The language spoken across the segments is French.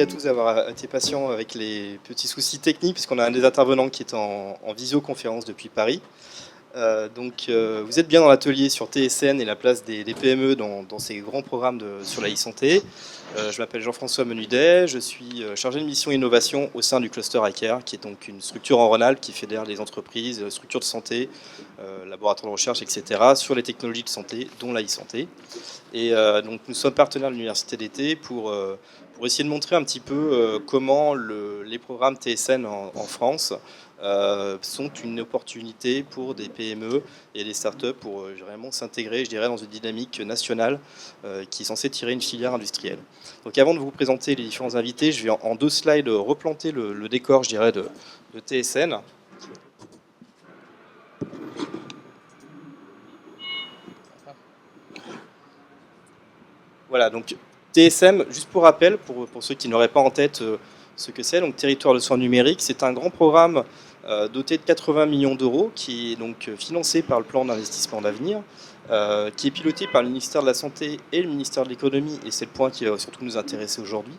à tous d'avoir été patients avec les petits soucis techniques, puisqu'on a un des intervenants qui est en visioconférence depuis Paris. Vous êtes bien dans l'atelier sur TSN et la place des PME dans ces grands programmes sur la e-santé. Je m'appelle Jean-François Menudet, je suis chargé de mission innovation au sein du cluster iCare, qui est donc une structure en Rhône-Alpes qui fédère les entreprises, structures de santé, laboratoires de recherche, etc., sur les technologies de santé, dont la e-santé. Donc nous sommes partenaires de l'Université d'été pour essayer de montrer un petit peu comment les programmes TSN en France sont une opportunité pour des PME et des startups pour vraiment s'intégrer, je dirais, dans une dynamique nationale qui est censée tirer une filière industrielle. Donc avant de vous présenter les différents invités, je vais en 2 slides replanter le décor, je dirais, de TSN. Voilà, donc TSM, juste pour rappel, pour ceux qui n'auraient pas en tête ce que c'est, donc Territoire de soins numériques, c'est un grand programme doté de 80 millions d'euros qui est donc financé par le plan d'investissement d'avenir, qui est piloté par le ministère de la Santé et le ministère de l'Économie, et c'est le point qui va surtout nous intéresser aujourd'hui,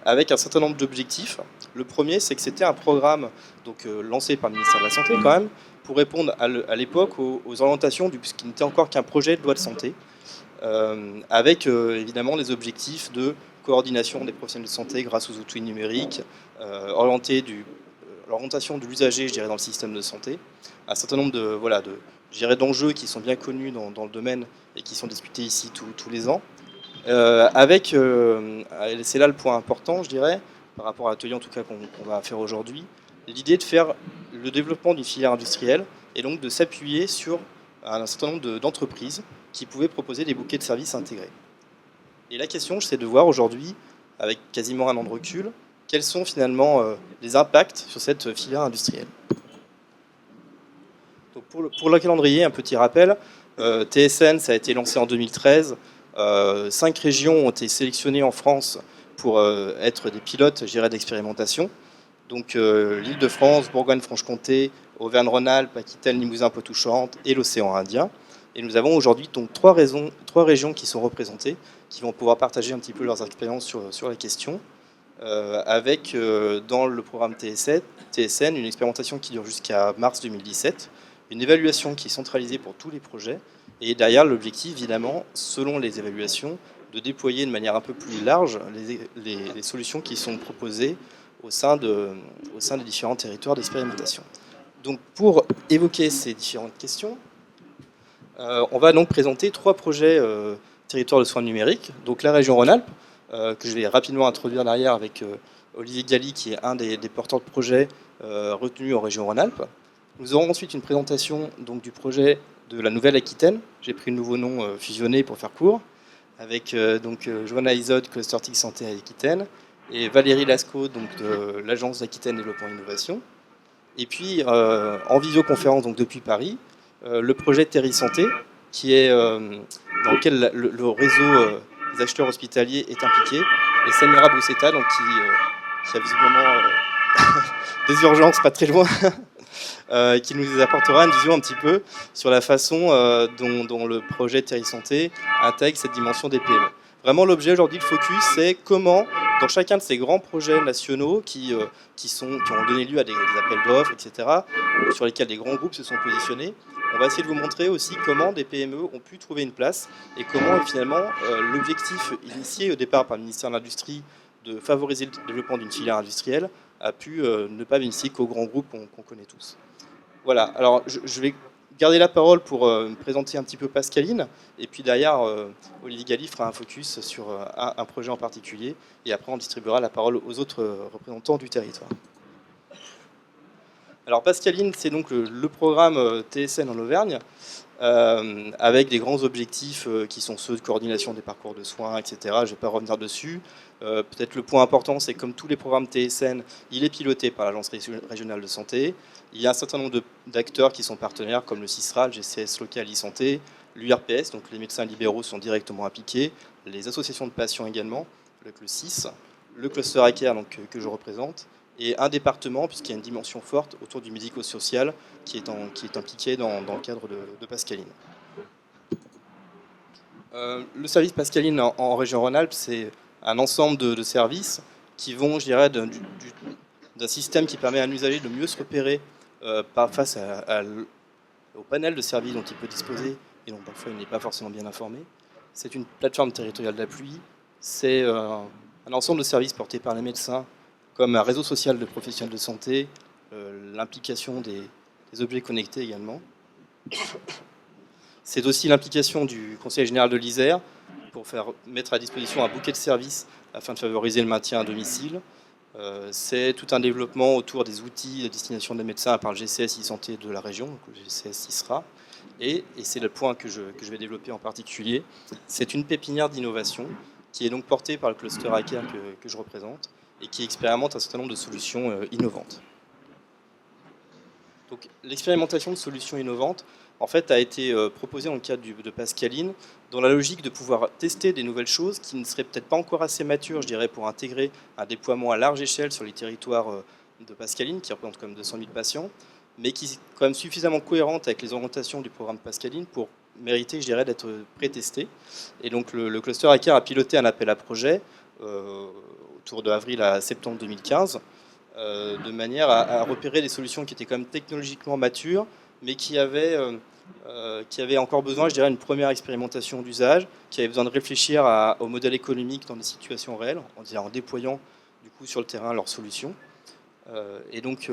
avec un certain nombre d'objectifs. Le premier, c'est que c'était un programme donc, lancé par le ministère de la Santé quand même, pour répondre à l'époque aux orientations ce qui n'était encore qu'un projet de loi de santé, avec évidemment les objectifs de coordination des professionnels de santé grâce aux outils numériques, l'orientation de l'usager, je dirais, dans le système de santé, un certain nombre d'enjeux qui sont bien connus dans le domaine et qui sont discutés ici tous les ans, c'est là le point important, je dirais, par rapport à l'atelier en tout cas qu'on va faire aujourd'hui, l'idée de faire le développement d'une filière industrielle et donc de s'appuyer sur un certain nombre d'entreprises qui pouvaient proposer des bouquets de services intégrés. Et la question, c'est de voir aujourd'hui, avec quasiment un an de recul, quels sont finalement les impacts sur cette filière industrielle. Donc pour le calendrier, un petit rappel, TSN, ça a été lancé en 2013. 5 régions ont été sélectionnées en France pour être des pilotes, je dirais, d'expérimentation. Donc l'Île-de-France, Bourgogne-Franche-Comté, Auvergne-Rhône-Alpes, Aquitaine, Limousin, Poitou-Charentes et l'océan Indien. Et nous avons aujourd'hui donc 3 régions qui sont représentées, qui vont pouvoir partager un petit peu leurs expériences sur la question, avec dans le programme TSN une expérimentation qui dure jusqu'à mars 2017, une évaluation qui est centralisée pour tous les projets, et derrière l'objectif, évidemment, selon les évaluations, de déployer de manière un peu plus large les solutions qui sont proposées au sein des différents territoires d'expérimentation. Donc pour évoquer ces différentes questions, on va donc présenter 3 projets territoires de soins numériques. Donc la région Rhône-Alpes, que je vais rapidement introduire derrière avec Olivier Galli, qui est un des porteurs de projets retenus en région Rhône-Alpes. Nous aurons ensuite une présentation donc, du projet de la Nouvelle-Aquitaine. J'ai pris le nouveau nom fusionné pour faire court, avec Johanna Izod, Cluster TIC Santé à Aquitaine, et Valérie Lascaux, donc, de l'Agence d'Aquitaine Développement Innovation. Et puis, en visioconférence donc, depuis Paris, le projet Terri Santé, qui est, dans lequel le réseau des acheteurs hospitaliers est impliqué, et Samira Bousseta, donc, qui a visiblement des urgences pas très loin, qui nous apportera une vision un petit peu sur la façon dont le projet Terri Santé intègre cette dimension des PME. Vraiment, l'objet aujourd'hui, le focus, c'est comment, dans chacun de ces grands projets nationaux qui ont donné lieu à des appels d'offres, etc., sur lesquels des grands groupes se sont positionnés, on va essayer de vous montrer aussi comment des PME ont pu trouver une place et comment, finalement, l'objectif initié au départ par le ministère de l'Industrie de favoriser le développement d'une filière industrielle a pu ne pas bénéficier qu'aux grands groupes qu'on connaît tous. Voilà, alors je vais garder la parole pour me présenter un petit peu Pascaline, et puis derrière, Olivier Galli fera un focus sur un projet en particulier, et après on distribuera la parole aux autres représentants du territoire. Alors Pascaline, c'est donc le programme TSN en Auvergne, avec des grands objectifs qui sont ceux de coordination des parcours de soins, etc. Je ne vais pas revenir dessus. Peut-être le point important, c'est que comme tous les programmes TSN, il est piloté par l'Agence régionale de santé. Il y a un certain nombre d'acteurs qui sont partenaires, comme le CISRA, le GCS local e-santé, l'URPS, donc les médecins libéraux sont directement impliqués, les associations de patients également, le CIS, le cluster iCare donc, que je représente, et un département, puisqu'il y a une dimension forte autour du médico-social qui est impliqué dans le cadre de Pascaline. Le service Pascaline en région Rhône-Alpes, c'est un ensemble de services qui vont, je dirais, d'un système qui permet à un usager de mieux se repérer face au panel de services dont il peut disposer et dont parfois il n'est pas forcément bien informé. C'est une plateforme territoriale d'appui, c'est un ensemble de services portés par les médecins, comme un réseau social de professionnels de santé, l'implication des objets connectés également. C'est aussi l'implication du Conseil général de l'Isère pour mettre à disposition un bouquet de services afin de favoriser le maintien à domicile. C'est tout un développement autour des outils de destination des médecins par le GCS e-santé de la région, donc le GCS ISRA. Et c'est le point que je vais développer en particulier, c'est une pépinière d'innovation qui est donc portée par le cluster hacker que je représente et qui expérimente un certain nombre de solutions innovantes. Donc, l'expérimentation de solutions innovantes en fait, a été proposée dans le cadre de Pascaline, dans la logique de pouvoir tester des nouvelles choses qui ne seraient peut-être pas encore assez matures, je dirais, pour intégrer un déploiement à large échelle sur les territoires de Pascaline, qui représentent quand même 200 000 patients, mais qui sont quand même suffisamment cohérentes avec les orientations du programme Pascaline pour mériter, je dirais, d'être pré-testé. Et donc, le cluster hacker a piloté un appel à projet autour de avril à septembre 2015, de manière à repérer des solutions qui étaient quand même technologiquement matures, mais qui avaient encore besoin, je dirais, d'une première expérimentation d'usage, qui avait besoin de réfléchir au modèle économique dans des situations réelles, en déployant du coup sur le terrain leurs solutions. Et donc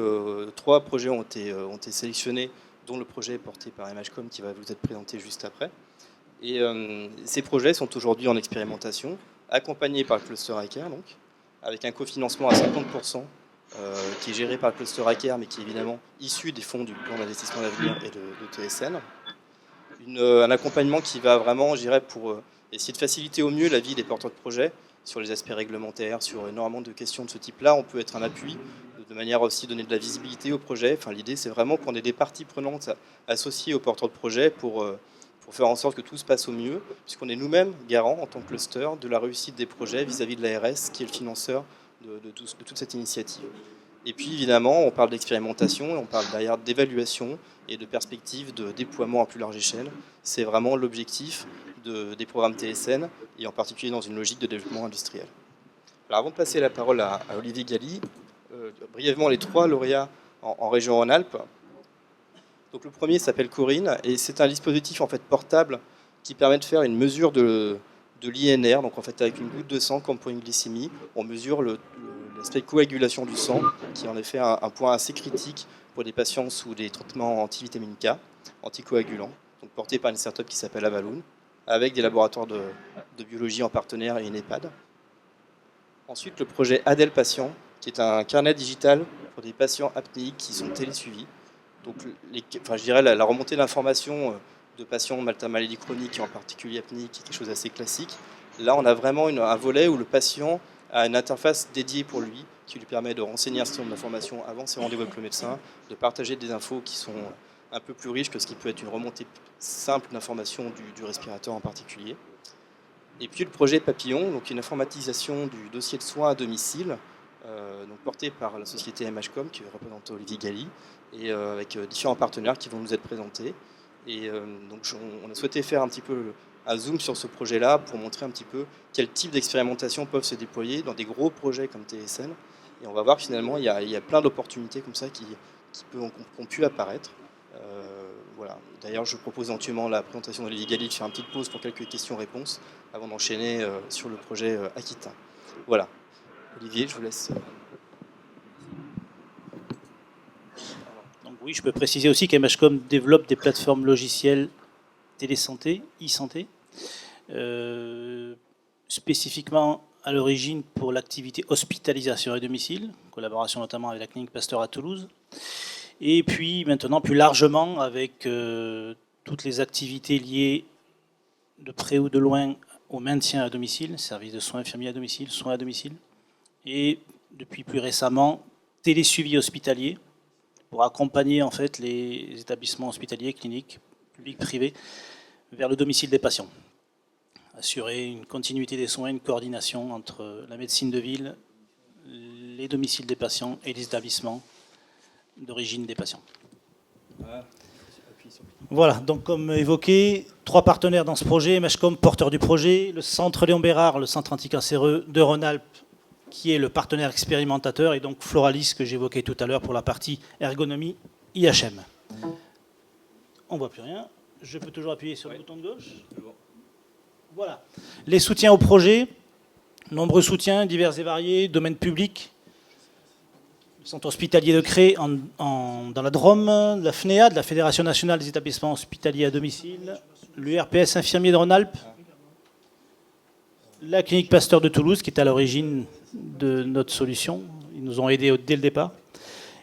3 projets ont été sélectionnés, dont le projet porté par MHCOM qui va vous être présenté juste après. Et ces projets sont aujourd'hui en expérimentation, accompagnés par le cluster hacker, donc, avec un cofinancement à 50%. Qui est géré par le cluster hacker, mais qui est évidemment issu des fonds du plan d'investissement d'avenir et de TSN. Un accompagnement qui va vraiment, je dirais, pour essayer de faciliter au mieux la vie des porteurs de projets sur les aspects réglementaires, sur énormément de questions de ce type-là. On peut être un appui, de manière aussi donner de la visibilité au projet. Enfin, l'idée, c'est vraiment qu'on ait des parties prenantes associées aux porteurs de projets pour faire en sorte que tout se passe au mieux, puisqu'on est nous-mêmes garants, en tant que cluster, de la réussite des projets vis-à-vis de l'ARS, qui est le financeur de toute cette initiative. Et puis évidemment, on parle d'expérimentation, et on parle derrière d'évaluation et de perspectives de déploiement à plus large échelle. C'est vraiment l'objectif des programmes TSN, et en particulier dans une logique de développement industriel. Alors avant de passer la parole à Olivier Galli, brièvement les 3 lauréats en région Rhône-Alpes. Donc le premier s'appelle Corinne, et c'est un dispositif en fait portable qui permet de faire une mesure de l'INR, donc en fait avec une goutte de sang comme pour une glycémie, on mesure l'aspect coagulation du sang, qui est en effet un point assez critique pour des patients sous des traitements anti-vitamine K, anticoagulants, donc porté par une start-up qui s'appelle Avaloon, avec des laboratoires de biologie en partenaire et une EHPAD. Ensuite, le projet Adèle Patient, qui est un carnet digital pour des patients apnéiques qui sont télésuivis. Donc, je dirais la remontée d'informations de patients malades à maladie chronique, et en particulier apnéique, qui est quelque chose d'assez classique. Là, on a vraiment un volet où le patient a une interface dédiée pour lui, qui lui permet de renseigner un certain nombre d'informations avant ses rendez-vous avec le médecin, de partager des infos qui sont un peu plus riches que ce qui peut être une remontée simple d'informations du respirateur en particulier. Et puis le projet Papillon, donc une informatisation du dossier de soins à domicile, donc porté par la société MHCOM, qui représente Olivier Galli, et avec différents partenaires qui vont nous être présentés. Et donc on a souhaité faire un petit peu un zoom sur ce projet-là pour montrer un petit peu quel type d'expérimentation peuvent se déployer dans des gros projets comme TSN. Et on va voir que finalement, il y a plein d'opportunités comme ça qui ont pu apparaître. Voilà. D'ailleurs, je propose éventuellement la présentation d'Olivier Galli de faire une petite pause pour quelques questions-réponses avant d'enchaîner sur le projet Aquitain. Voilà. Olivier, je vous laisse. Donc oui, je peux préciser aussi qu'MHCOM développe des plateformes logicielles télésanté, e-santé, spécifiquement à l'origine pour l'activité hospitalisation et domicile, collaboration notamment avec la clinique Pasteur à Toulouse, et puis maintenant plus largement avec toutes les activités liées de près ou de loin au maintien à domicile, services de soins infirmiers à domicile, soins à domicile, et depuis plus récemment télésuivi hospitalier pour accompagner en fait les établissements hospitaliers, cliniques, publics, privés, vers le domicile des patients. Assurer une continuité des soins, une coordination entre la médecine de ville, les domiciles des patients et les établissements d'origine des patients. Voilà, donc comme évoqué, 3 partenaires dans ce projet, MHCOM, porteur du projet, le Centre Léon Bérard, le Centre anticancéreux de Rhône-Alpes, qui est le partenaire expérimentateur, et donc Floralis, que j'évoquais tout à l'heure pour la partie ergonomie IHM. On ne voit plus rien. Je peux toujours appuyer sur le bouton de gauche. Voilà. Les soutiens au projet, nombreux soutiens, divers et variés, domaine public, centre hospitalier de Cré dans la Drôme, la FNEA, de la Fédération nationale des établissements hospitaliers à domicile, l'URPS infirmier de Rhône-Alpes, la clinique Pasteur de Toulouse, qui est à l'origine de notre solution. Ils nous ont aidés dès le départ.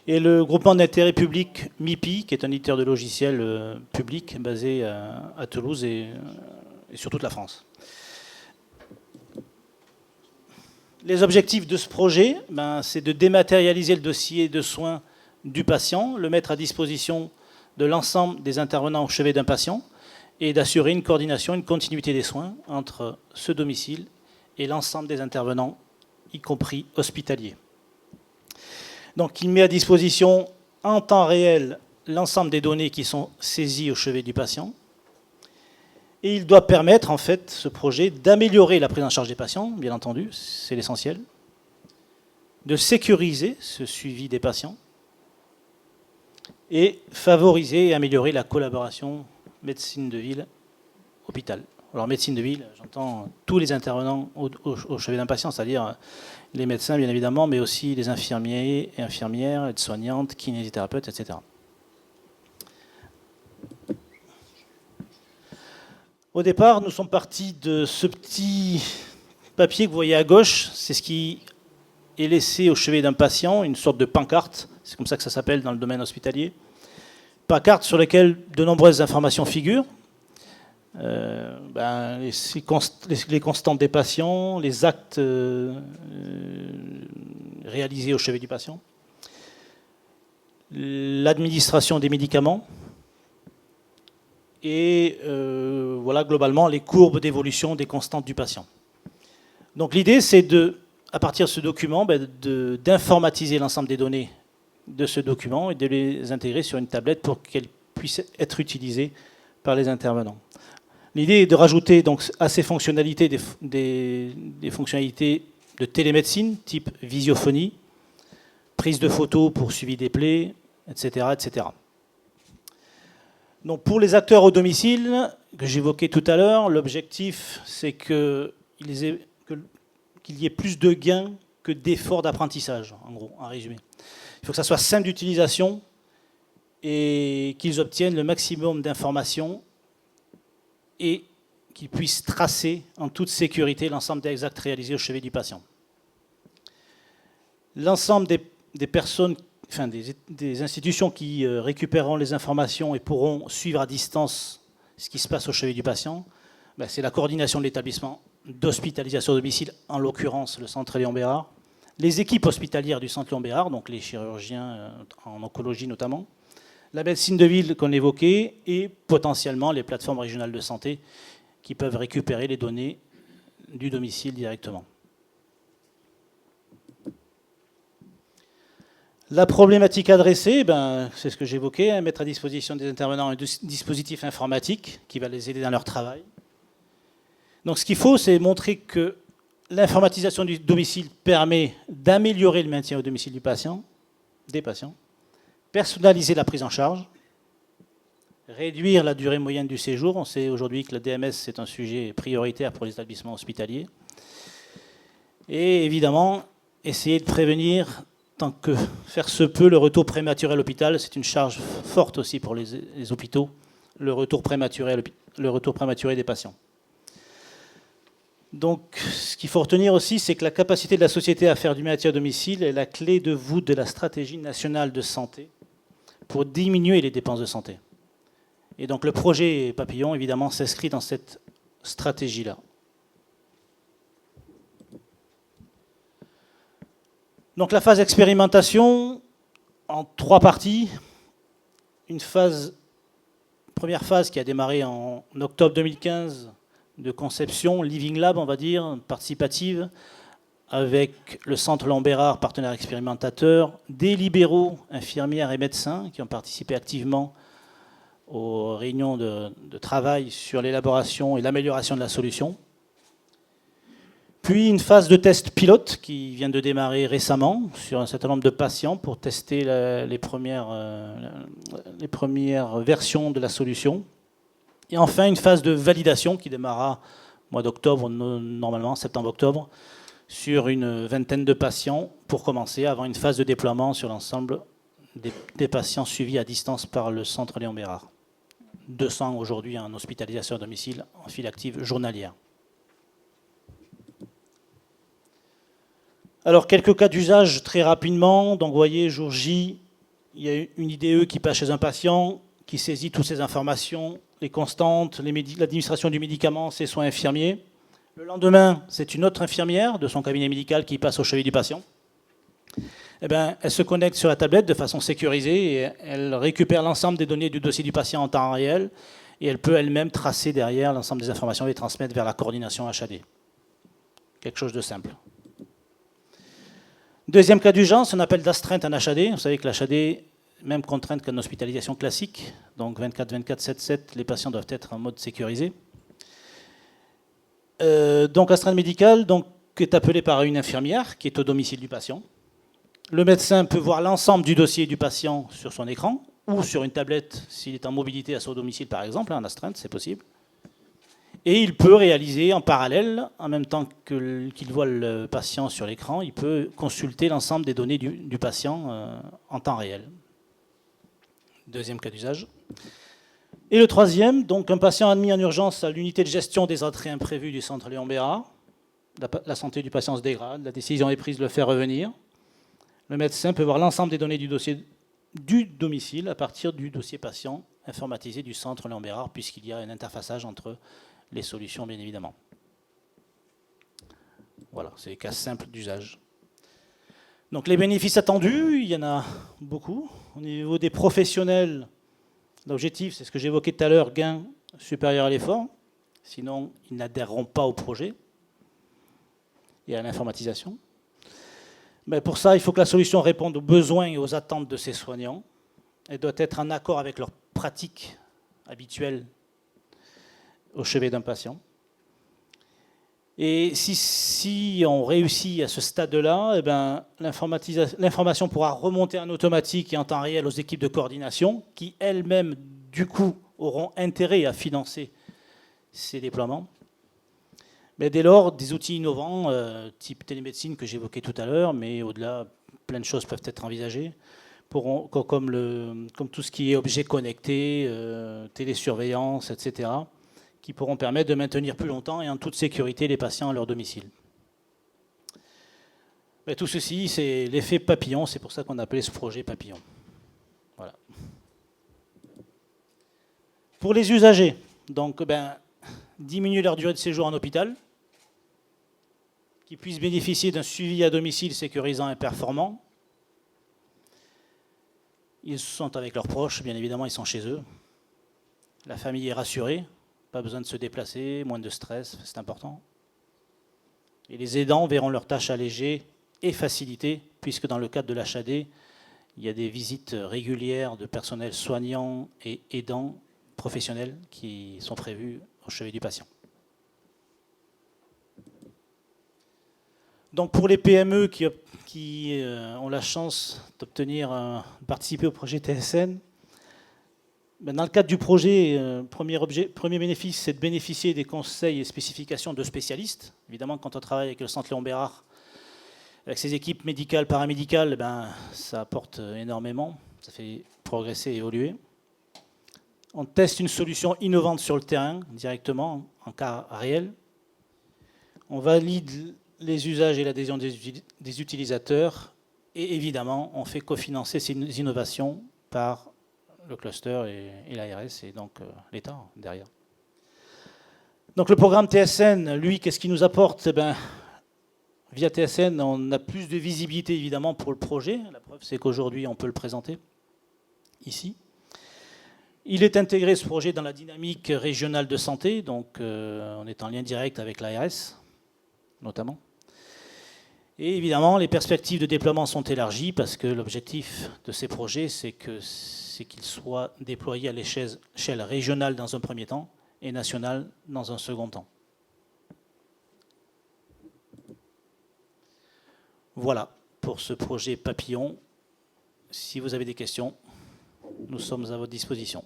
Et le groupement d'intérêt public MIPI, qui est un éditeur de logiciels public basé à Toulouse et sur toute la France. Les objectifs de ce projet, c'est de dématérialiser le dossier de soins du patient, le mettre à disposition de l'ensemble des intervenants au chevet d'un patient et d'assurer une coordination, une continuité des soins entre ce domicile et l'ensemble des intervenants, y compris hospitaliers. Donc il met à disposition en temps réel l'ensemble des données qui sont saisies au chevet du patient. Et il doit permettre, en fait, ce projet, d'améliorer la prise en charge des patients, bien entendu, c'est l'essentiel, de sécuriser ce suivi des patients et favoriser et améliorer la collaboration médecine de ville-hôpital. Alors médecine de ville, j'entends tous les intervenants au chevet d'un patient, c'est-à-dire les médecins, bien évidemment, mais aussi les infirmiers et infirmières, aides-soignantes, kinésithérapeutes, etc. Au départ, nous sommes partis de ce petit papier que vous voyez à gauche. C'est ce qui est laissé au chevet d'un patient, une sorte de pancarte. C'est comme ça que ça s'appelle dans le domaine hospitalier. Pancarte sur laquelle de nombreuses informations figurent. Les constantes des patients, les actes réalisés au chevet du patient, l'administration des médicaments, et voilà globalement les courbes d'évolution des constantes du patient. Donc l'idée, c'est à partir de ce document, d'informatiser l'ensemble des données de ce document et de les intégrer sur une tablette pour qu'elles puissent être utilisées par les intervenants. L'idée est de rajouter donc à ces fonctionnalités des fonctionnalités de télémédecine, type visiophonie, prise de photos pour suivi des plaies, etc., etc. Donc pour les acteurs au domicile, que j'évoquais tout à l'heure, l'objectif, c'est qu'il y ait plus de gains que d'efforts d'apprentissage, en gros, en résumé. Il faut que ça soit simple d'utilisation et qu'ils obtiennent le maximum d'informations et qu'ils puissent tracer en toute sécurité l'ensemble des actes réalisés au chevet du patient. L'ensemble des personnes, enfin des institutions qui récupéreront les informations et pourront suivre à distance ce qui se passe au chevet du patient, c'est la coordination de l'établissement d'hospitalisation à domicile, en l'occurrence le centre Léon Bérard, les équipes hospitalières du centre Léon Bérard, donc les chirurgiens en oncologie notamment, la médecine de ville qu'on évoquait et potentiellement les plateformes régionales de santé qui peuvent récupérer les données du domicile directement. La problématique adressée, c'est ce que j'évoquais, mettre à disposition des intervenants un dispositif informatique qui va les aider dans leur travail. Donc ce qu'il faut, c'est montrer que l'informatisation du domicile permet d'améliorer le maintien au domicile des patients, personnaliser la prise en charge, réduire la durée moyenne du séjour. On sait aujourd'hui que la DMS, c'est un sujet prioritaire pour les établissements hospitaliers. Et évidemment, essayer de prévenir, tant que faire se peut, le retour prématuré à l'hôpital. C'est une charge forte aussi pour les hôpitaux, le retour prématuré des patients. Donc, ce qu'il faut retenir aussi, c'est que la capacité de la société à faire du maintien à domicile est la clé de voûte de la stratégie nationale de santé pour diminuer les dépenses de santé. Et donc le projet Papillon, évidemment, s'inscrit dans cette stratégie-là. Donc la phase d'expérimentation, en 3 parties. Première phase qui a démarré en octobre 2015, de conception, Living Lab, on va dire, participative, avec le centre Léon Bérard, partenaire expérimentateur, des libéraux, infirmières et médecins qui ont participé activement aux réunions de travail sur l'élaboration et l'amélioration de la solution. Puis une phase de test pilote qui vient de démarrer récemment sur un certain nombre de patients pour tester les premières versions de la solution. Et enfin une phase de validation qui démarrera au mois d'octobre, normalement septembre-octobre, sur une vingtaine de patients pour commencer avant une phase de déploiement sur l'ensemble des patients suivis à distance par le centre Léon Bérard. 200 aujourd'hui en hospitalisation à domicile en file active journalière. Alors, quelques cas d'usage très rapidement. Donc, vous voyez, jour J, il y a une IDE qui passe chez un patient, qui saisit toutes ces informations, les constantes, l'administration du médicament, ses soins infirmiers. Le lendemain, c'est une autre infirmière de son cabinet médical qui passe au chevet du patient. Eh bien, elle se connecte sur la tablette de façon sécurisée et elle récupère l'ensemble des données du dossier du patient en temps réel et elle peut elle-même tracer derrière l'ensemble des informations et les transmettre vers la coordination HAD. Quelque chose de simple. Deuxième cas d'urgence, on appelle d'astreinte en HAD. Vous savez que l'HAD, même contrainte qu'en hospitalisation classique, donc 24-24, 7-7, les patients doivent être en mode sécurisé. Donc astreinte médicale est appelée par une infirmière qui est au domicile du patient. Le médecin peut voir l'ensemble du dossier du patient sur son écran ou sur une tablette s'il est en mobilité à son domicile par exemple, en astreinte, c'est possible. Et il peut réaliser en parallèle, en même temps qu'il voit le patient sur l'écran, il peut consulter l'ensemble des données du patient en temps réel. Deuxième cas d'usage. Et le troisième, donc un patient admis en urgence à l'unité de gestion des entrées imprévues du centre Léon Bérard. La santé du patient se dégrade, la décision est prise de le faire revenir. Le médecin peut voir l'ensemble des données du dossier du domicile à partir du dossier patient informatisé du centre Léon Bérard, puisqu'il y a un interfaçage entre les solutions, bien évidemment. Voilà, c'est des cas simples d'usage. Donc les bénéfices attendus, il y en a beaucoup. Au niveau des professionnels, l'objectif, c'est ce que j'évoquais tout à l'heure, gain supérieur à l'effort. Sinon, ils n'adhéreront pas au projet et à l'informatisation. Mais pour ça, il faut que la solution réponde aux besoins et aux attentes de ces soignants. Elle doit être en accord avec leurs pratiques habituelles au chevet d'un patient. Et si on réussit à ce stade-là, eh ben, l'information pourra remonter en automatique et en temps réel aux équipes de coordination qui, elles-mêmes, du coup, auront intérêt à financer ces déploiements. Mais dès lors, des outils innovants, type télémédecine que j'évoquais tout à l'heure, mais au-delà, plein de choses peuvent être envisagées, comme tout ce qui est objets connectés, télésurveillance, etc., qui pourront permettre de maintenir plus longtemps et en toute sécurité les patients à leur domicile. Mais tout ceci, c'est l'effet papillon, c'est pour ça qu'on a appelé ce projet papillon. Voilà. Pour les usagers, donc, diminuer leur durée de séjour en hôpital, qui puissent bénéficier d'un suivi à domicile sécurisant et performant. Ils sont avec leurs proches, bien évidemment, ils sont chez eux. La famille est rassurée, pas besoin de se déplacer, moins de stress, c'est important. Et les aidants verront leurs tâches allégées et facilitées, puisque dans le cadre de l'HAD, il y a des visites régulières de personnel soignant et aidants professionnels qui sont prévues au chevet du patient. Donc pour les PME qui ont la chance de participer au projet TSN, dans le cadre du projet, premier bénéfice, c'est de bénéficier des conseils et spécifications de spécialistes. Évidemment, quand on travaille avec le centre Léon Bérard, avec ses équipes médicales, paramédicales, ça apporte énormément, ça fait progresser et évoluer. On teste une solution innovante sur le terrain, directement, en cas réel. On valide les usages et l'adhésion des utilisateurs. Et évidemment, on fait cofinancer ces innovations par le cluster et l'ARS et donc l'État derrière. Donc le programme TSN, lui, qu'est-ce qu'il nous apporte ? Via TSN, on a plus de visibilité évidemment pour le projet. La preuve, c'est qu'aujourd'hui, on peut le présenter ici. Il est intégré, ce projet, dans la dynamique régionale de santé, donc on est en lien direct avec l'ARS, notamment. Et évidemment, les perspectives de déploiement sont élargies parce que l'objectif de ces projets, c'est qu'ils soient déployés à l'échelle régionale dans un premier temps et nationale dans un second temps. Voilà pour ce projet Papillon. Si vous avez des questions, nous sommes à votre disposition.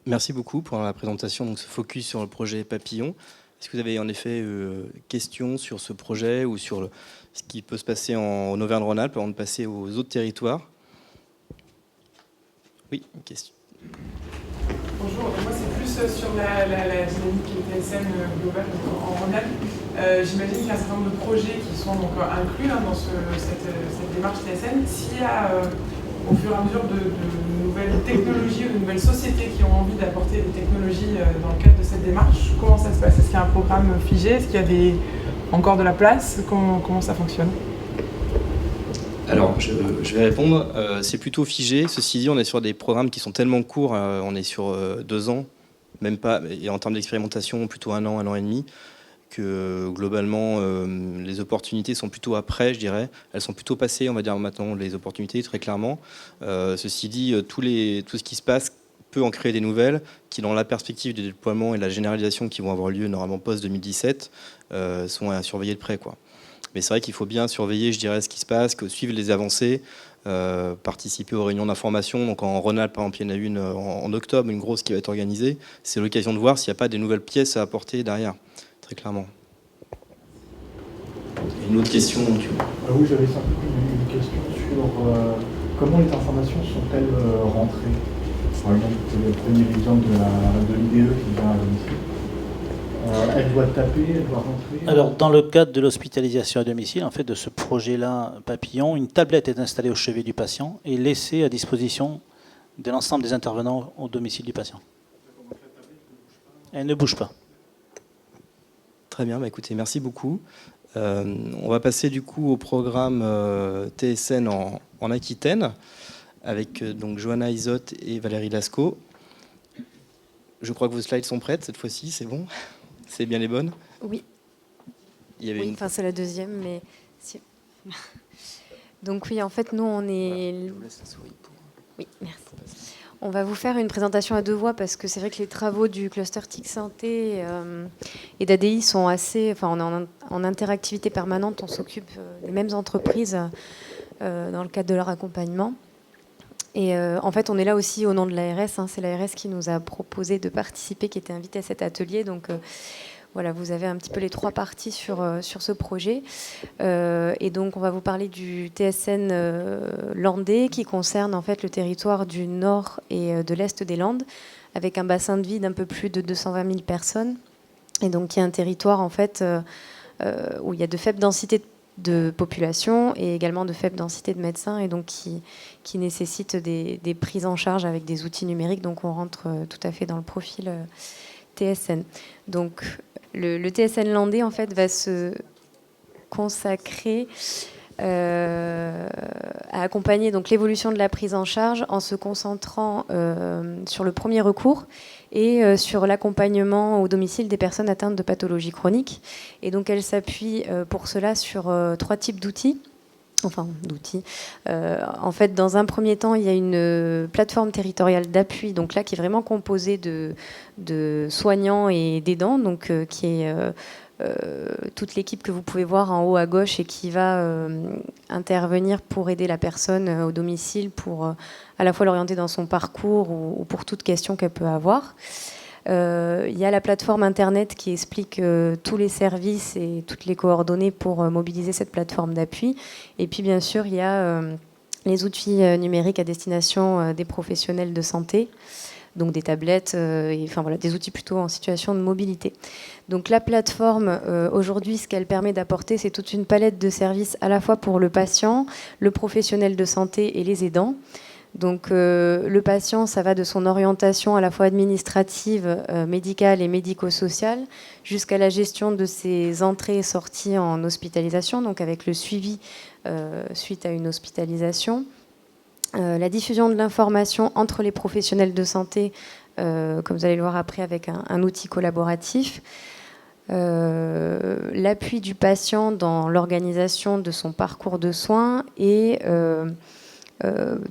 Merci beaucoup pour la présentation, donc ce focus sur le projet Papillon. Est-ce que vous avez en effet questions sur ce projet ou sur ce qui peut se passer en Auvergne-Rhône-Alpes avant de passer aux autres territoires? Oui, une question. Bonjour, moi c'est plus sur la dynamique TSN globale en Rhône-Alpes. J'imagine qu'il y a un certain nombre de projets qui sont donc inclus dans cette démarche TSN. S'il y a au fur et à mesure de nouvelles technologies ou de nouvelles sociétés qui ont envie d'apporter des technologies dans le cadre de cette démarche, comment ça se passe? Est-ce qu'il y a un programme figé? Est-ce qu'il y a encore de la place? Comment ça fonctionne? Alors, je vais répondre. C'est plutôt figé. Ceci dit, on est sur des programmes qui sont tellement courts. On est sur 2 ans, même pas. Et en termes d'expérimentation, plutôt 1 an et demi. Que globalement, les opportunités sont plutôt après, je dirais. Elles sont plutôt passées, on va dire maintenant, les opportunités, très clairement. Ceci dit, tout ce qui se passe peut en créer des nouvelles qui, dans la perspective du déploiement et de la généralisation qui vont avoir lieu normalement post-2017, sont à surveiller de près, quoi. Mais c'est vrai qu'il faut bien surveiller, je dirais, ce qui se passe, suivre les avancées, participer aux réunions d'information. Donc en Rhône-Alpes, par exemple, il y en a une en octobre, une grosse qui va être organisée. C'est l'occasion de voir s'il n'y a pas des nouvelles pièces à apporter derrière, très clairement. Une autre question, tu vois. Oui, j'avais simplement une question sur comment les informations sont-elles rentrées. Par exemple, le premier exemple de l'IDE qui vient à domicile. Elle doit taper, elle doit rentrer. Alors, dans le cadre de l'hospitalisation à domicile, en fait, de ce projet-là, Papillon, une tablette est installée au chevet du patient et laissée à disposition de l'ensemble des intervenants au domicile du patient. Elle ne bouge pas. Très bien, bah écoutez, merci beaucoup. On va passer du coup au programme TSN en Aquitaine avec donc Johanna Isotte et Valérie Lascaux. Je crois que vos slides sont prêtes cette fois-ci, c'est bon? C'est bien les bonnes? Oui. Il y avait Enfin, c'est la deuxième, mais... Si. Donc oui, en fait, nous, on est... Voilà, je vous laisse la souris pour... Oui, merci. On va vous faire une présentation à 2 voix parce que c'est vrai que les travaux du cluster TIC Santé et d'ADI sont assez... Enfin, on est en interactivité permanente, on s'occupe des mêmes entreprises dans le cadre de leur accompagnement. Et en fait, on est là aussi au nom de l'ARS. C'est l'ARS qui nous a proposé de participer, qui était invité à cet atelier. Donc voilà, vous avez un petit peu les 3 parties sur ce projet. Et donc, on va vous parler du TSN landais qui concerne en fait le territoire du nord et de l'est des Landes, avec un bassin de vie d'un peu plus de 220 000 personnes. Et donc, qui est un territoire en fait où il y a de faibles densités de population et également de faible densité de médecins et donc qui nécessite des prises en charge avec des outils numériques. Donc on rentre tout à fait dans le profil TSN. Donc le TSN landais en fait va se consacrer à accompagner donc l'évolution de la prise en charge en se concentrant sur le premier recours et sur l'accompagnement au domicile des personnes atteintes de pathologies chroniques. Et donc elle s'appuie pour cela sur 3 types d'outils. Enfin, d'outils. En fait, dans un premier temps, il y a une plateforme territoriale d'appui, donc là, qui est vraiment composée de soignants et d'aidants, donc qui est toute l'équipe que vous pouvez voir en haut à gauche et qui va intervenir pour aider la personne au domicile pour à la fois l'orienter dans son parcours ou pour toute question qu'elle peut avoir. Il y a la plateforme internet qui explique tous les services et toutes les coordonnées pour mobiliser cette plateforme d'appui. Et puis bien sûr, il y a les outils numériques à destination des professionnels de santé, donc des tablettes, enfin voilà, des outils plutôt en situation de mobilité. Donc la plateforme, aujourd'hui, ce qu'elle permet d'apporter, c'est toute une palette de services à la fois pour le patient, le professionnel de santé et les aidants. Donc le patient, ça va de son orientation à la fois administrative, médicale et médico-sociale, jusqu'à la gestion de ses entrées et sorties en hospitalisation, donc avec le suivi suite à une hospitalisation. La diffusion de l'information entre les professionnels de santé, comme vous allez le voir après avec un outil collaboratif. L'appui du patient dans l'organisation de son parcours de soins et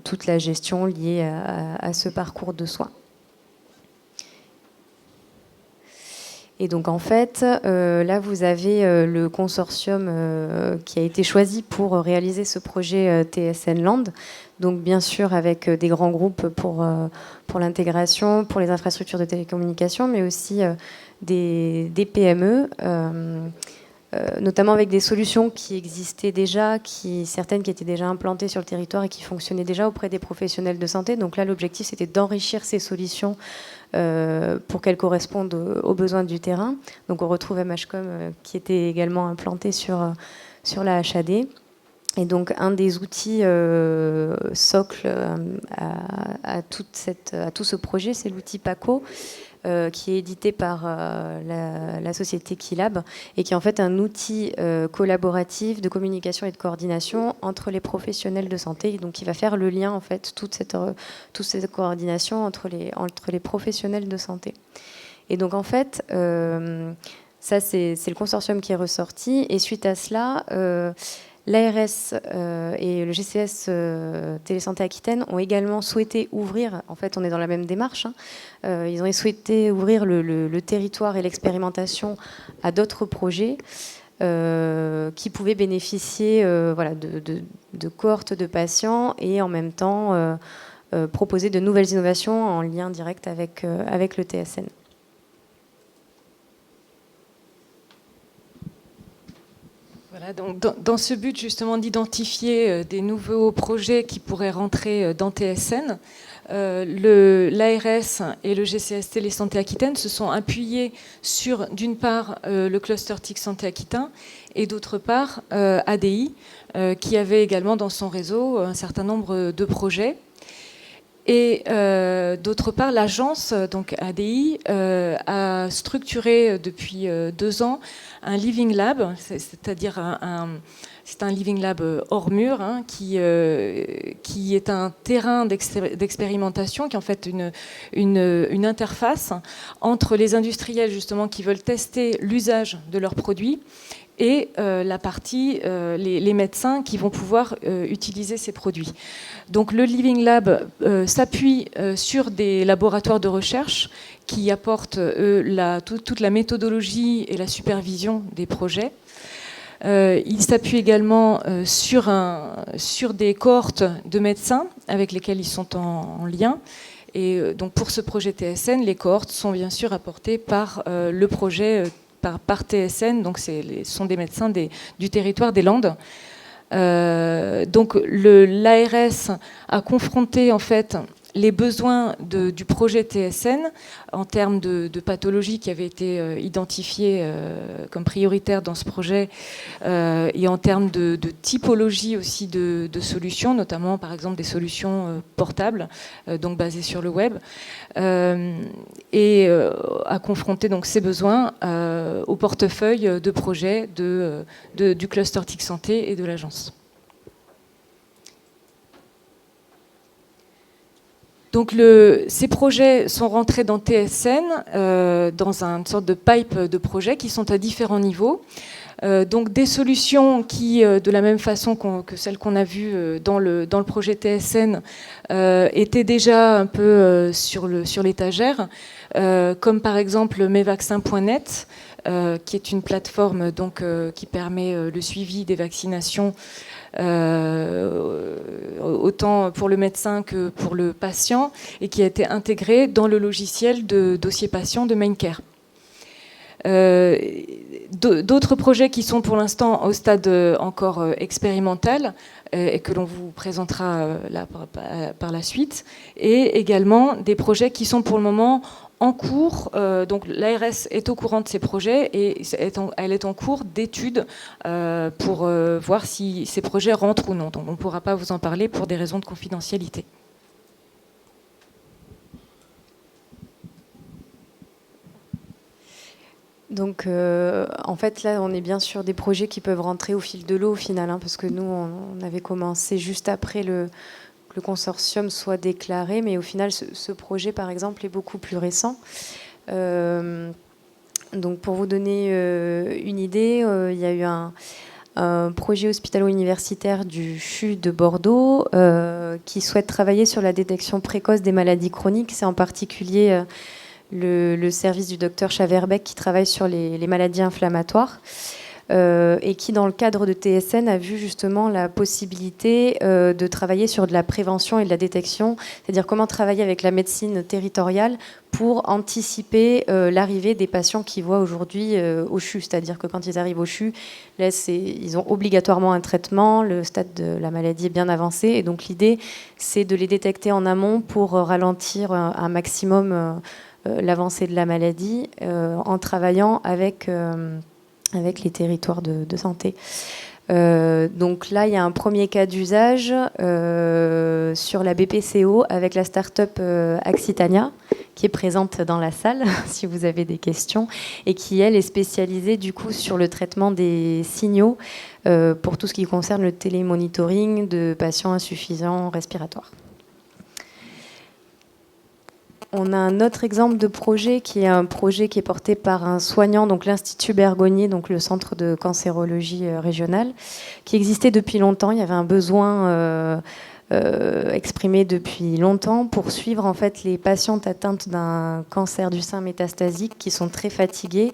toute la gestion liée à ce parcours de soins. Et donc en fait, là vous avez le consortium qui a été choisi pour réaliser ce projet TSN Land. Donc bien sûr avec des grands groupes pour l'intégration, pour les infrastructures de télécommunications, mais aussi des PME, notamment avec des solutions qui existaient déjà, certaines qui étaient déjà implantées sur le territoire et qui fonctionnaient déjà auprès des professionnels de santé. Donc là l'objectif c'était d'enrichir ces solutions pour qu'elles correspondent aux besoins du terrain. Donc on retrouve MHCOM qui était également implanté sur la HAD. Et donc un des outils socle à tout ce projet, c'est l'outil PACO, qui est édité par la société Keylab et qui est en fait un outil collaboratif de communication et de coordination entre les professionnels de santé. Donc il va faire le lien, en fait, toute cette coordination entre les professionnels de santé. Et donc en fait, ça c'est le consortium qui est ressorti. Et suite à cela, l'ARS et le GCS Télésanté Aquitaine ont également souhaité ouvrir, en fait on est dans la même démarche, ils ont souhaité ouvrir le territoire et l'expérimentation à d'autres projets qui pouvaient bénéficier de cohortes de patients et en même temps proposer de nouvelles innovations en lien direct avec le TSN. Voilà, donc dans ce but justement d'identifier des nouveaux projets qui pourraient rentrer dans TSN, l'ARS et le GCS Télésanté Aquitaine se sont appuyés sur, d'une part, le cluster TIC Santé Aquitain et d'autre part, ADI, qui avait également dans son réseau un certain nombre de projets. Et d'autre part, l'agence, donc ADI, a structuré depuis 2 ans un Living Lab, c'est-à-dire c'est un Living Lab hors mur, hein, qui est un terrain d'expérimentation, qui est en fait une interface entre les industriels justement qui veulent tester l'usage de leurs produits et la partie, les médecins qui vont pouvoir utiliser ces produits. Donc le Living Lab s'appuie sur des laboratoires de recherche qui apportent toute la méthodologie et la supervision des projets. Il s'appuie également sur des cohortes de médecins avec lesquels ils sont en lien. Et donc pour ce projet TSN, les cohortes sont bien sûr apportées par le projet par TSN, donc ce sont des médecins du territoire des Landes. Donc l'ARS a confronté en fait les besoins du projet TSN en termes de pathologies qui avaient été identifiées comme prioritaires dans ce projet et en termes de typologie aussi de solutions, notamment par exemple des solutions portables, donc basées sur le web, et a confronté donc ces besoins au portefeuille de projets du cluster TIC Santé et de l'agence. Donc ces projets sont rentrés dans TSN dans une sorte de pipe de projets qui sont à différents niveaux. Donc des solutions qui, de la même façon que celles qu'on a vues dans le projet TSN, étaient déjà un peu sur l'étagère, comme par exemple mesvaccins.net, qui est une plateforme donc, qui permet le suivi des vaccinations autant pour le médecin que pour le patient et qui a été intégré dans le logiciel de dossier patient de MainCare. D'autres projets qui sont pour l'instant au stade encore expérimental et que l'on vous présentera par la suite, et également des projets qui sont pour le moment en cours. Donc l'ARS est au courant de ces projets et elle est en cours d'études pour voir si ces projets rentrent ou non. Donc on ne pourra pas vous en parler pour des raisons de confidentialité. Donc, en fait, là, on est bien sur des projets qui peuvent rentrer au fil de l'eau, au final, hein, parce que nous, on avait commencé juste après le consortium soit déclaré, mais au final, ce projet, par exemple, est beaucoup plus récent. Donc, pour vous donner une idée, il y a eu un projet hospitalo-universitaire du CHU de Bordeaux qui souhaite travailler sur la détection précoce des maladies chroniques. C'est en particulier le service du docteur Chaverbeck qui travaille sur les maladies inflammatoires. Et qui, dans le cadre de TSN, a vu justement la possibilité de travailler sur de la prévention et de la détection, c'est-à-dire comment travailler avec la médecine territoriale pour anticiper l'arrivée des patients qui voient aujourd'hui au CHU, c'est-à-dire que quand ils arrivent au CHU, là, ils ont obligatoirement un traitement, le stade de la maladie est bien avancé, et donc l'idée, c'est de les détecter en amont pour ralentir un maximum l'avancée de la maladie en travaillant avec les territoires de santé. Donc là, il y a un premier cas d'usage sur la BPCO avec la start-up Axitania, qui est présente dans la salle, si vous avez des questions, et qui, elle, est spécialisée du coup sur le traitement des signaux pour tout ce qui concerne le télémonitoring de patients insuffisants respiratoires. On a un autre exemple de projet qui est un projet qui est porté par un soignant, donc l'Institut Bergonié, donc le centre de cancérologie régionale, qui existait depuis longtemps. Il y avait un besoin exprimé depuis longtemps pour suivre en fait les patientes atteintes d'un cancer du sein métastasique qui sont très fatiguées,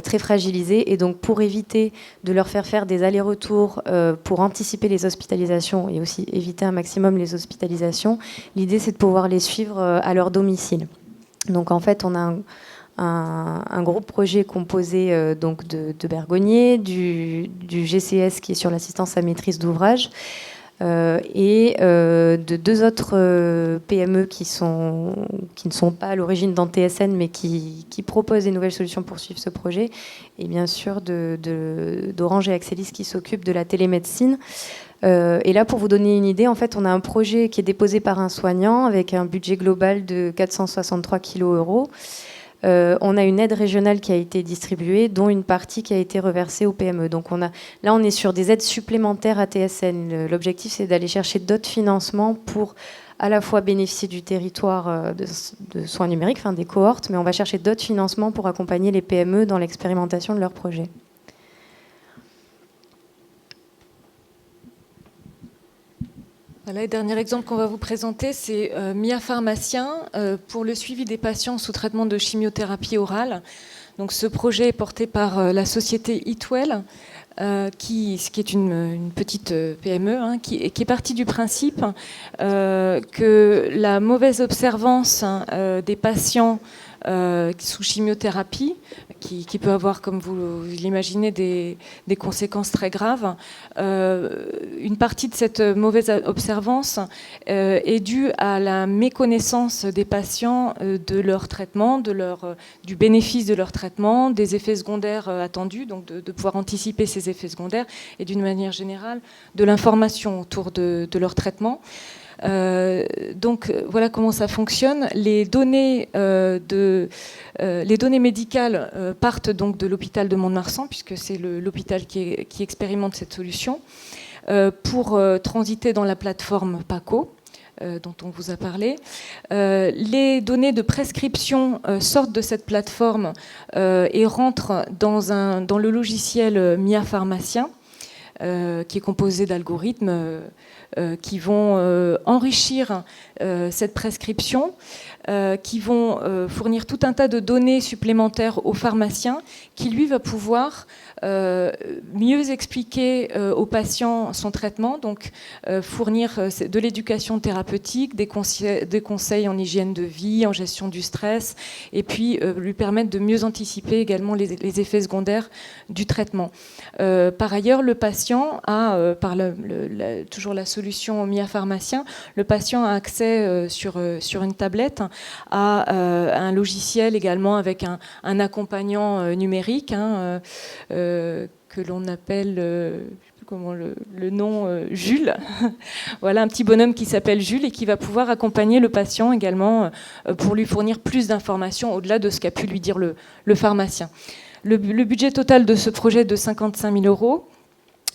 très fragilisées, et donc pour éviter de leur faire des allers-retours pour anticiper les hospitalisations et aussi éviter un maximum les hospitalisations, l'idée c'est de pouvoir les suivre à leur domicile. Donc en fait on a un groupe projet composé donc de Bergonié, du GCS qui est sur l'assistance à maîtrise d'ouvrage, et de deux autres PME qui ne sont pas à l'origine dans TSN mais qui proposent des nouvelles solutions pour suivre ce projet, et bien sûr d'Orange et Axelis qui s'occupent de la télémédecine. Et là, pour vous donner une idée, en fait, on a un projet qui est déposé par un soignant avec un budget global de 463 kg. On a une aide régionale qui a été distribuée, dont une partie qui a été reversée aux PME. Donc là, on est sur des aides supplémentaires à TSN. L'objectif, c'est d'aller chercher d'autres financements pour à la fois bénéficier du territoire de soins numériques, enfin des cohortes, mais on va chercher d'autres financements pour accompagner les PME dans l'expérimentation de leurs projets. Voilà, le dernier exemple qu'on va vous présenter, c'est Mia Pharmacien pour le suivi des patients sous traitement de chimiothérapie orale. Donc, ce projet est porté par la société Eatwell, qui est une petite PME, qui est partie du principe que la mauvaise observance des patients sous chimiothérapie, qui peut avoir, comme vous l'imaginez, des conséquences très graves. Une partie de cette mauvaise observance est due à la méconnaissance des patients de leur traitement, du bénéfice de leur traitement, des effets secondaires attendus, donc de pouvoir anticiper ces effets secondaires, et d'une manière générale, de l'information autour de leur traitement. Donc voilà comment ça fonctionne. Les données médicales partent donc de l'hôpital de Mont-de-Marsan, puisque c'est l'hôpital qui expérimente cette solution, pour transiter dans la plateforme PACO, dont on vous a parlé. Les données de prescription sortent de cette plateforme et rentrent dans le logiciel Mia Pharmacien, qui est composé d'algorithmes qui vont enrichir cette prescription, qui vont fournir tout un tas de données supplémentaires au pharmacien, qui lui va pouvoir mieux expliquer au patient son traitement, donc fournir de l'éducation thérapeutique, des conseils en hygiène de vie, en gestion du stress, et puis lui permettre de mieux anticiper également les effets secondaires du traitement. Par ailleurs, le patient a, par toujours la solution Mia Pharmacien, le patient a accès sur une tablette à un logiciel également avec un accompagnant numérique, que l'on appelle, je ne sais plus comment le nom, Jules. Voilà, un petit bonhomme qui s'appelle Jules et qui va pouvoir accompagner le patient également pour lui fournir plus d'informations au-delà de ce qu'a pu lui dire le pharmacien. Le budget total de ce projet est de 55 000 €,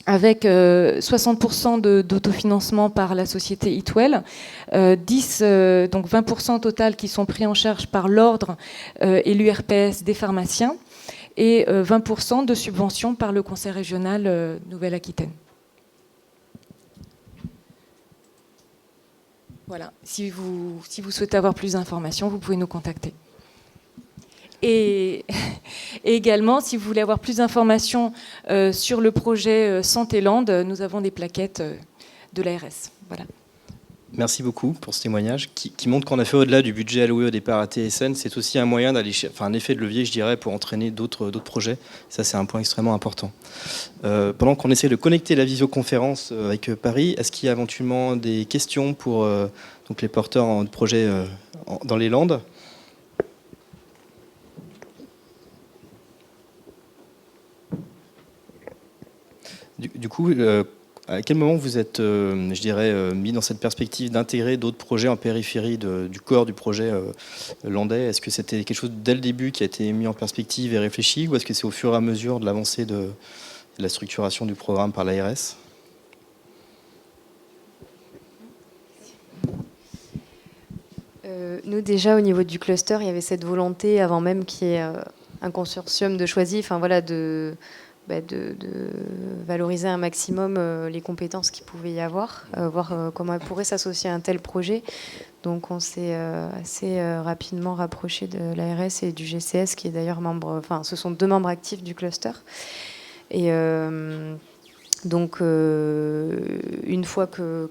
avec 60% d'autofinancement par la société Eatwell, donc 20% total qui sont pris en charge par l'ordre et l'URPS des pharmaciens, et 20% de subventions par le Conseil régional Nouvelle-Aquitaine. Voilà, si vous souhaitez avoir plus d'informations, vous pouvez nous contacter. Et également, si vous voulez avoir plus d'informations sur le projet Santé Land, nous avons des plaquettes de l'ARS. Voilà. Merci beaucoup pour ce témoignage qui montre qu'en effet, au-delà du budget alloué au départ à TSN, c'est aussi un moyen d'aller, un effet de levier, je dirais, pour entraîner d'autres projets. Ça, c'est un point extrêmement important. Pendant qu'on essaie de connecter la visioconférence avec Paris, est-ce qu'il y a éventuellement des questions pour donc les porteurs de projets dans les Landes ? Du coup, à quel moment vous êtes, je dirais, mis dans cette perspective d'intégrer d'autres projets en périphérie du corps du projet landais ? Est-ce que c'était quelque chose dès le début qui a été mis en perspective et réfléchi, ou est-ce que c'est au fur et à mesure de l'avancée de la structuration du programme par l'ARS ? Nous, déjà, au niveau du cluster, il y avait cette volonté, avant même qu'il y ait un consortium de choisis, de valoriser un maximum les compétences qu'il pouvait y avoir, voir comment elles pourraient s'associer à un tel projet. Donc on s'est assez rapidement rapproché de l'ARS et du GCS, qui est d'ailleurs membre, ce sont 2 membres actifs du cluster. Et donc une fois que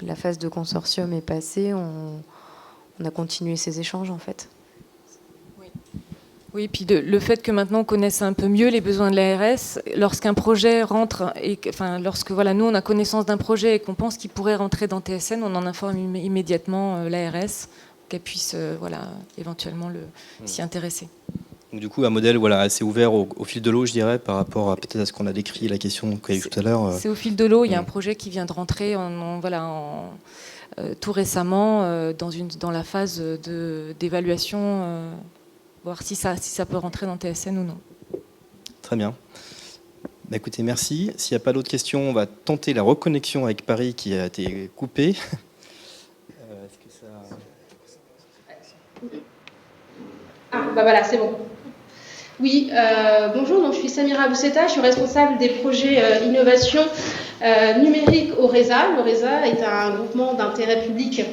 la phase de consortium est passée, on a continué ces échanges en fait. Oui, puis le fait que maintenant on connaisse un peu mieux les besoins de l'ARS, lorsqu'un projet rentre, lorsque nous on a connaissance d'un projet et qu'on pense qu'il pourrait rentrer dans TSN, on en informe immédiatement l'ARS, qu'elle puisse éventuellement s'y intéresser. Donc, du coup, un modèle assez ouvert au fil de l'eau, je dirais, par rapport à peut-être à ce qu'on a décrit, la question qu'il y a eu tout à l'heure. C'est au fil de l'eau, il y a un projet qui vient de rentrer tout récemment dans la phase d'évaluation. Voir si ça peut rentrer dans TSN ou non. Très bien. Écoutez, merci. S'il n'y a pas d'autres questions, on va tenter la reconnexion avec Paris qui a été coupée. Est-ce que ça... Voilà, c'est bon. Oui, bonjour, donc je suis Samira Bousseta, je suis responsable des projets innovation numérique au RESA. Le RESA est un groupement d'intérêt public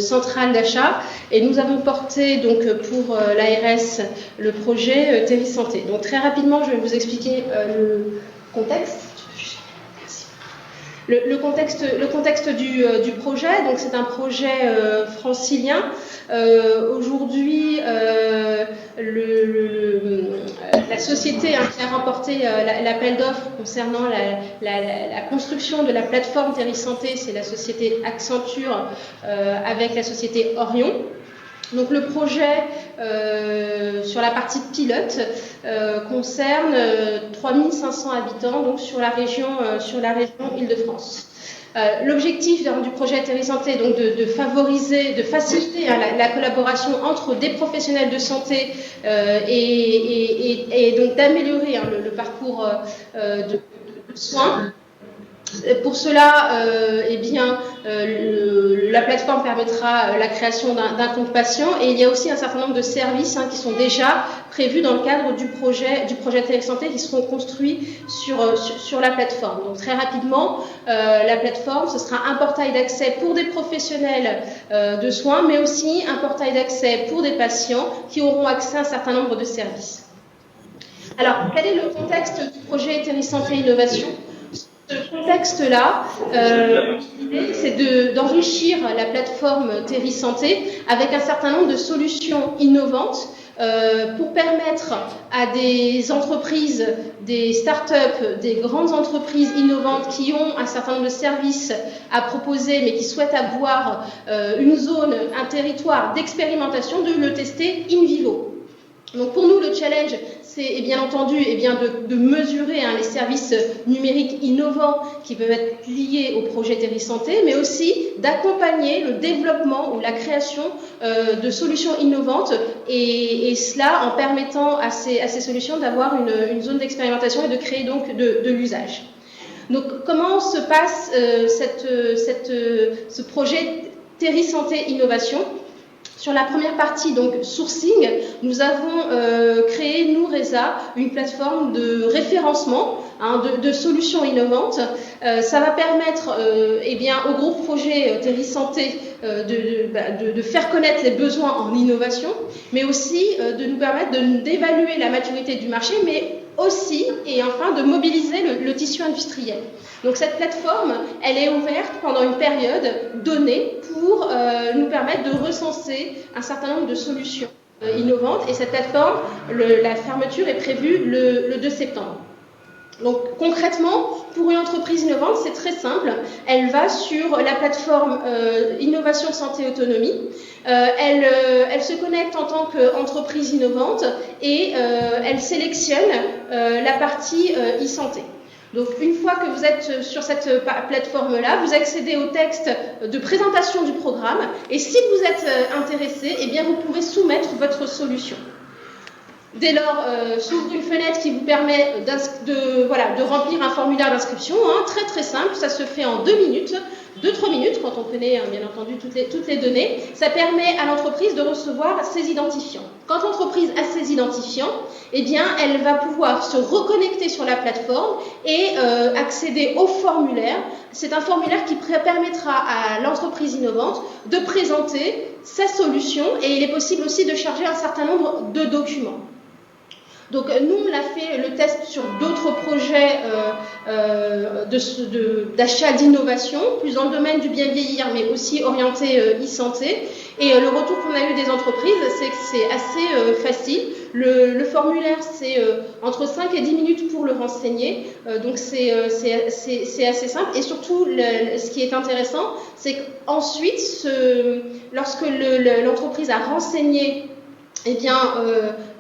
centrale d'achat, et nous avons porté donc pour l'ARS le projet Terrisanté. Donc très rapidement, je vais vous expliquer le contexte. Le contexte du projet. Donc c'est un projet francilien. Aujourd'hui, la société qui a remporté l'appel d'offres concernant la construction de la plateforme Terrisanté, c'est la société Accenture avec la société Orion. Donc le projet sur la partie pilote concerne 3500 habitants donc sur la région Île-de-France. L'objectif du projet Terrisanté est donc de favoriser, de faciliter la collaboration entre des professionnels de santé et donc d'améliorer le parcours de soins. Pour cela, la plateforme permettra la création d'un compte patient, et il y a aussi un certain nombre de services qui sont déjà prévus dans le cadre du projet Terrisanté, qui seront construits sur la plateforme. Donc très rapidement, la plateforme, ce sera un portail d'accès pour des professionnels de soins, mais aussi un portail d'accès pour des patients qui auront accès à un certain nombre de services. Alors, quel est le contexte du projet Terrisanté Innovation ? Ce contexte-là, l'idée, c'est d'enrichir la plateforme Terrisanté avec un certain nombre de solutions innovantes pour permettre à des entreprises, des start-up, des grandes entreprises innovantes qui ont un certain nombre de services à proposer, mais qui souhaitent avoir une zone, un territoire d'expérimentation, de le tester in vivo. Donc pour nous, le challenge, c'est bien entendu de mesurer les services numériques innovants qui peuvent être liés au projet Terrisanté, mais aussi d'accompagner le développement ou la création de solutions innovantes, et cela en permettant à ces solutions d'avoir une zone d'expérimentation et de créer donc de l'usage. Donc comment se passe ce projet Terrisanté Innovation ? Sur la première partie, donc sourcing, nous avons créé, nous, RESA, une plateforme de référencement de solutions innovantes. Ça va permettre au groupe projet Terrisanté de faire connaître les besoins en innovation, mais aussi de nous permettre d'évaluer la maturité du marché, mais aussi, et enfin, de mobiliser le tissu industriel. Donc cette plateforme, elle est ouverte pendant une période donnée pour nous permettre de recenser un certain nombre de solutions innovantes. Et cette plateforme, la fermeture est prévue le 2 septembre. Donc concrètement, pour une entreprise innovante, c'est très simple. Elle va sur la plateforme Innovation Santé Autonomie. Elle se connecte en tant qu'entreprise innovante et elle sélectionne la partie e-santé. Donc une fois que vous êtes sur cette plateforme-là, vous accédez au texte de présentation du programme et si vous êtes intéressé, eh bien, vous pouvez soumettre votre solution. Dès lors, s'ouvre une fenêtre qui vous permet de remplir un formulaire d'inscription, très très simple, ça se fait en 2 minutes, 2-3 minutes, quand on connaît bien entendu toutes les données. Ça permet à l'entreprise de recevoir ses identifiants. Quand l'entreprise a ses identifiants, eh bien, elle va pouvoir se reconnecter sur la plateforme et accéder au formulaire. C'est un formulaire qui permettra à l'entreprise innovante de présenter sa solution et il est possible aussi de charger un certain nombre de documents. Donc nous, on a fait le test sur d'autres projets d'achat d'innovation, plus dans le domaine du bien vieillir, mais aussi orienté e-santé. Et le retour qu'on a eu des entreprises, c'est que c'est assez facile. Le formulaire, c'est entre 5 et 10 minutes pour le renseigner. Donc c'est assez simple. Et surtout, ce qui est intéressant, c'est qu'ensuite, lorsque l'entreprise a renseigné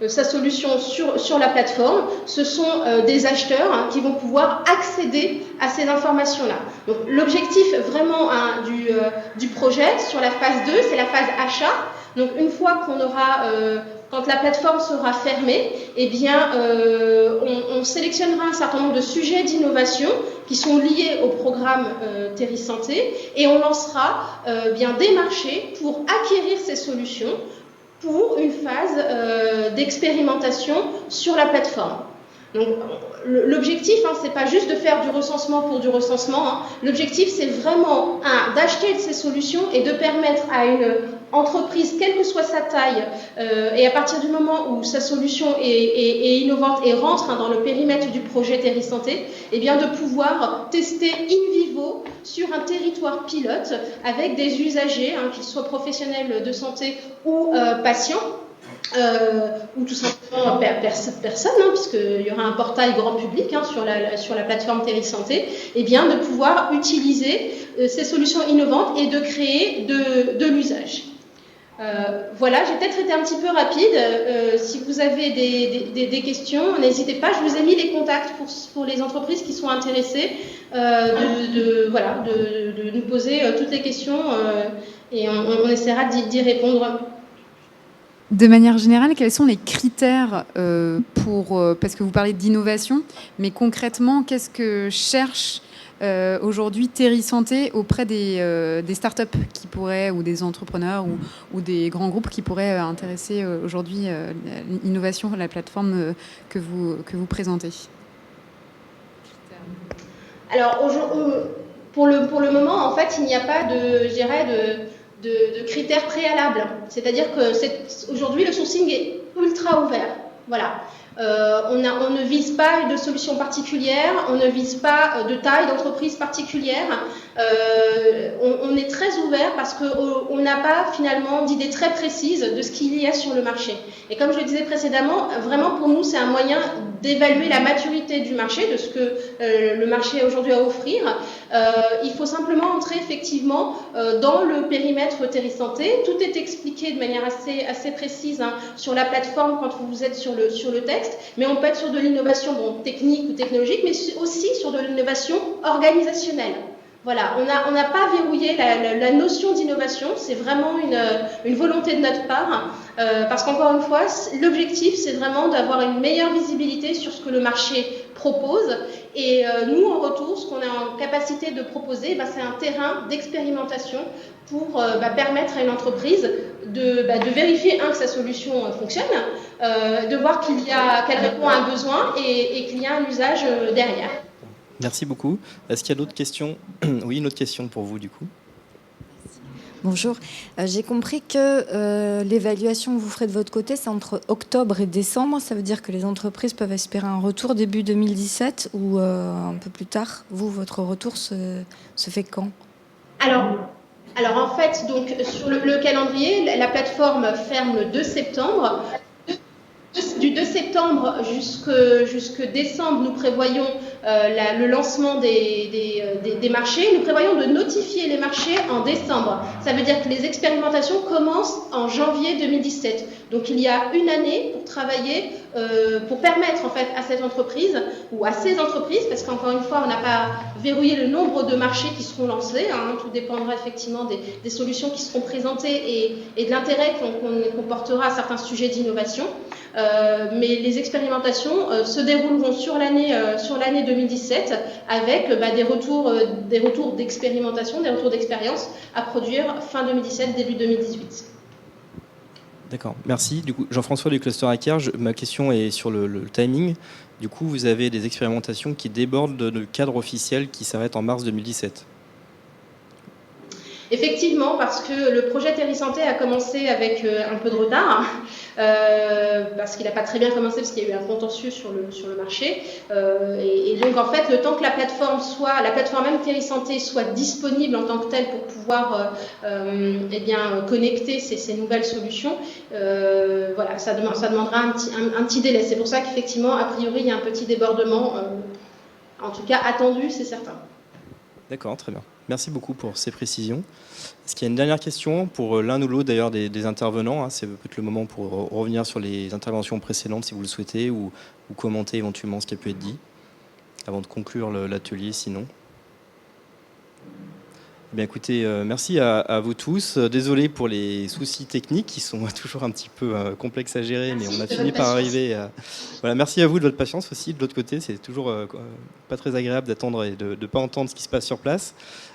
sa solution sur la plateforme, ce sont des acheteurs qui vont pouvoir accéder à ces informations-là. Donc l'objectif vraiment du projet sur la phase 2, c'est la phase achat. Donc une fois qu'on aura, quand la plateforme sera fermée, eh bien on sélectionnera un certain nombre de sujets d'innovation qui sont liés au programme Terri Santé et on lancera des marchés pour acquérir ces solutions pour une phase d'expérimentation sur la plateforme. Donc, l'objectif, c'est pas juste de faire du recensement pour du recensement. L'objectif, c'est vraiment d'acheter ces solutions et de permettre à une entreprise, quelle que soit sa taille, et à partir du moment où sa solution est innovante et rentre dans le périmètre du projet Terri Santé, eh bien de pouvoir tester in vivo sur un territoire pilote avec des usagers, qu'ils soient professionnels de santé ou patients, ou tout simplement personne, puisqu'il y aura un portail grand public sur la plateforme Terri Santé, et bien de pouvoir utiliser ces solutions innovantes et de créer de l'usage. Voilà, j'ai peut-être été un petit peu rapide. Si vous avez des questions, n'hésitez pas. Je vous ai mis les contacts pour les entreprises qui sont intéressées de nous poser toutes les questions et on essaiera d'y répondre. De manière générale, quels sont les critères parce que vous parlez d'innovation, mais concrètement, qu'est-ce que cherche aujourd'hui Terri Santé auprès des startups qui pourraient, ou des entrepreneurs ou des grands groupes qui pourraient intéresser aujourd'hui l'innovation, la plateforme que vous présentez? Alors, pour le moment, en fait, il n'y a pas de critères préalables. C'est-à-dire que aujourd'hui, le sourcing est ultra ouvert. Voilà. On ne vise pas de solution particulière, on ne vise pas de taille d'entreprise particulière. On est très ouvert parce qu'on n'a pas finalement d'idée très précise de ce qu'il y a sur le marché. Et comme je le disais précédemment, vraiment pour nous, c'est un moyen d'évaluer la maturité du marché, de ce que le marché aujourd'hui a à offrir. Il faut simplement entrer effectivement dans le périmètre Terri Santé. Tout est expliqué de manière assez précise sur la plateforme quand vous êtes sur le texte, mais on peut être sur de l'innovation technique ou technologique, mais aussi sur de l'innovation organisationnelle. Voilà, on n'a pas verrouillé la notion d'innovation, c'est vraiment une volonté de notre part, parce qu'encore une fois, l'objectif, c'est vraiment d'avoir une meilleure visibilité sur ce que le marché propose, et nous, en retour, ce qu'on est en capacité de proposer, c'est un terrain d'expérimentation pour permettre à une entreprise de vérifier, que sa solution fonctionne, de voir qu'elle répond à un besoin et qu'il y a un usage derrière. Merci beaucoup. Est-ce qu'il y a d'autres questions? Oui, une autre question pour vous, du coup. Bonjour. J'ai compris que l'évaluation que vous ferez de votre côté, c'est entre octobre et décembre. Ça veut dire que les entreprises peuvent espérer un retour début 2017 ou un peu plus tard. Vous, votre retour se fait quand? Alors en fait, donc sur le calendrier, la plateforme ferme le 2 septembre. Du 2 septembre jusque décembre, nous prévoyons le lancement des marchés. Nous prévoyons de notifier les marchés en décembre. Ça veut dire que les expérimentations commencent en janvier 2017. Donc il y a une année pour travailler, pour permettre en fait à cette entreprise ou à ces entreprises, parce qu'encore une fois, on n'a pas verrouillé le nombre de marchés qui seront lancés. Tout dépendra effectivement des solutions qui seront présentées et de l'intérêt qu'on portera à certains sujets d'innovation. Mais les expérimentations se dérouleront sur l'année 2017 avec des retours d'expérimentation, des retours d'expérience à produire fin 2017, début 2018. D'accord, merci. Du coup, Jean-François du Cluster Hacker, ma question est sur le timing. Du coup, vous avez des expérimentations qui débordent le cadre officiel qui s'arrête en mars 2017. Effectivement, parce que le projet Terrisanté a commencé avec un peu de retard, parce qu'il n'a pas très bien commencé, parce qu'il y a eu un contentieux sur le marché. Et donc, en fait, le temps que la plateforme même Terrisanté soit disponible en tant que telle pour pouvoir connecter ces nouvelles solutions, voilà, ça demandera un petit délai. C'est pour ça qu'effectivement, a priori, il y a un petit débordement, en tout cas attendu, c'est certain. D'accord, très bien. Merci beaucoup pour ces précisions. Est-ce qu'il y a une dernière question pour l'un ou l'autre d'ailleurs des intervenants? C'est peut-être le moment pour revenir sur les interventions précédentes si vous le souhaitez ou commenter éventuellement ce qui a pu être dit avant de conclure l'atelier sinon. Bien, écoutez, merci à vous tous. Désolé pour les soucis techniques qui sont toujours un petit peu complexes à gérer, mais on a fini par arriver à... Voilà, merci à vous de votre patience aussi. De l'autre côté, c'est toujours pas très agréable d'attendre et de ne pas entendre ce qui se passe sur place.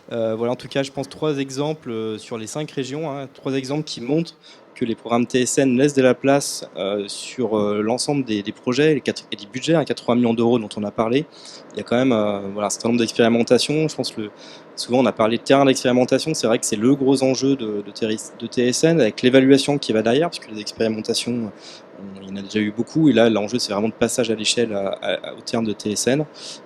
Voilà, en tout cas, je pense 3 exemples sur les 5 régions, 3 exemples qui montrent que les programmes TSN laissent de la place sur l'ensemble des projets et des budgets, 80 millions d'euros dont on a parlé. Il y a quand même un certain nombre d'expérimentations. Je pense que souvent on a parlé de terrain d'expérimentation, c'est vrai que c'est le gros enjeu de TSN avec l'évaluation qui va derrière, parce que les expérimentations, il y en a déjà eu beaucoup, et là l'enjeu c'est vraiment de passage à l'échelle au terme de TSN.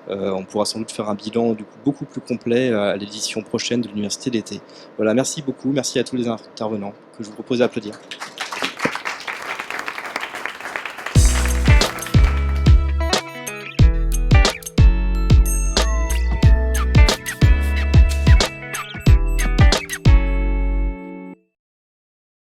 On pourra sans doute faire un bilan du coup, beaucoup plus complet à l'édition prochaine de l'Université d'été. Voilà, merci beaucoup, merci à tous les intervenants que je vous propose d'applaudir.